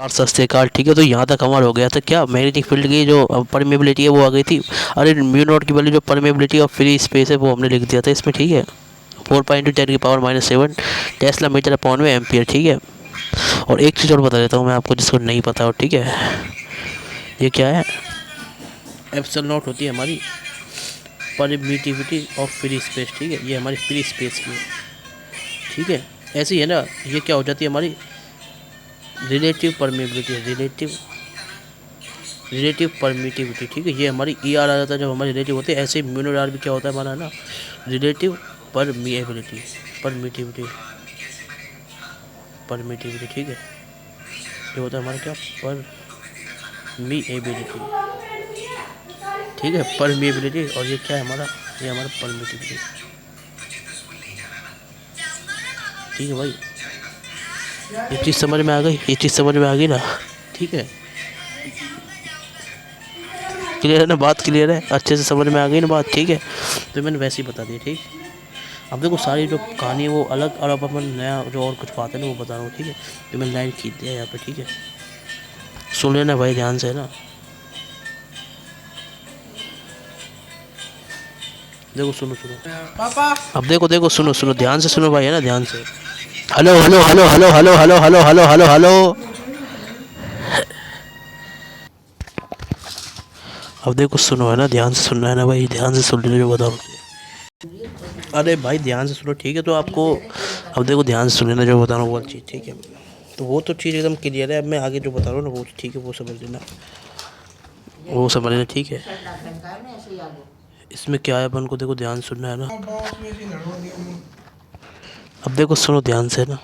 Car सस्ते car, ठीक है। तो यहाँ तक हमारा हो गया था क्या, मैग्नेटिक फील्ड की जो परमेबिलिटी है वो आ गई थी। अरे म्यू नॉट की वैल्यू जो परमेबिलिटी ऑफ फ्री स्पेस है वो हमने लिख दिया था इसमें, ठीक है। 4 × 10⁻⁷ टेस्ला मीटर अपॉन में एम्पियर, ठीक है। और एक चीज़ और बता देता हूँ मैं आपको जिसको नहीं पता हो, ठीक है। ये क्या है, एप्सिलॉन नॉट होती है हमारी परमिटिविटी ऑफ फ्री स्पेस, ठीक है। ये हमारी फ्री स्पेस की है, ठीक है। ऐसे ही है ना, ये क्या हो जाती है हमारी रिलेटिव परमिबिलिटी, रिलेटिव परमिटिविटी, ठीक है। ये हमारी ई आर आ जाता है जब हमारी रिलेटिव होते हैं। ऐसे ही म्यू आर भी क्या होता है हमारा ना, रिलेटिव परमिएबिलिटी, परमिटिविटी, परमिटिविटी, ठीक है। ये होता है हमारा क्या, परमिएबिलिटी, ठीक है, परमिएबिलिटी। और ये क्या है हमारा, ये हमारा परमिटिविटी, ठीक है भाई। ये चीज़ समझ में आ गई, ये चीज़ समझ में आ गई ना, ठीक है। क्लियर है ना, बात क्लियर है, अच्छे से समझ में आ गई ना बात, ठीक है। तो मैंने वैसे ही बता दिया, ठीक। अब देखो सारी जो कहानी है वो अलग, और अब अपन नया जो और कुछ बात है ना वो बता रहा हूँ, ठीक है। तो मैंने लाइन खींच दिया यहाँ पे, ठीक है। सुन लेना भाई ध्यान से ना, देखो सुनो सुनो पापा, अब देखो देखो सुनो सुनो ध्यान से सुनो भाई, है ना, ध्यान से। Hello hello hello hello hello hello hello hello hello hello. अब देखो सुनो, है ना, ध्यान से सुनना है ना भाई, ध्यान से सुन लो जो बताओ। अरे भाई ध्यान से सुनो, ठीक है। तो आपको अब देखो ध्यान से सुन लेना जो बता रहा हूँ वो चीज़, ठीक है। तो वो तो चीज़ एकदम क्लियर है। अब मैं आगे जो बता रहा हूँ ना वो ठीक है, वो समझ लेना, वो समझ लेना, ठीक है। इसमें क्या है, अपन को देखो ध्यान सुनना है ना। अब देखो सुनो ध्यान से ना,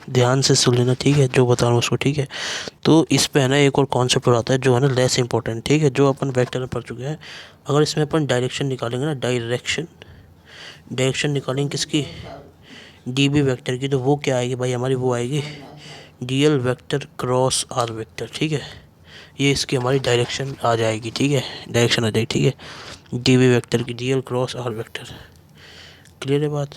ध्यान से सुन लेना, ठीक है, जो बता रहा हूँ उसको, ठीक है। तो इस पे है ना एक और कॉन्सेप्ट और आता है जो है ना लेस इंपॉर्टेंट, ठीक है, जो अपन वेक्टर में पढ़ चुके हैं। अगर इसमें अपन डायरेक्शन निकालेंगे ना, डायरेक्शन निकालेंगे किसकी, डी बी वैक्टर की, तो वो क्या आएगी भाई हमारी, वो आएगी D L vector cross R vector, ठीक है। ये इसकी हमारी डायरेक्शन आ जाएगी, ठीक है, डायरेक्शन आ जाएगी, ठीक है, डी बी वैक्टर की D L cross R vector. Clear है बात।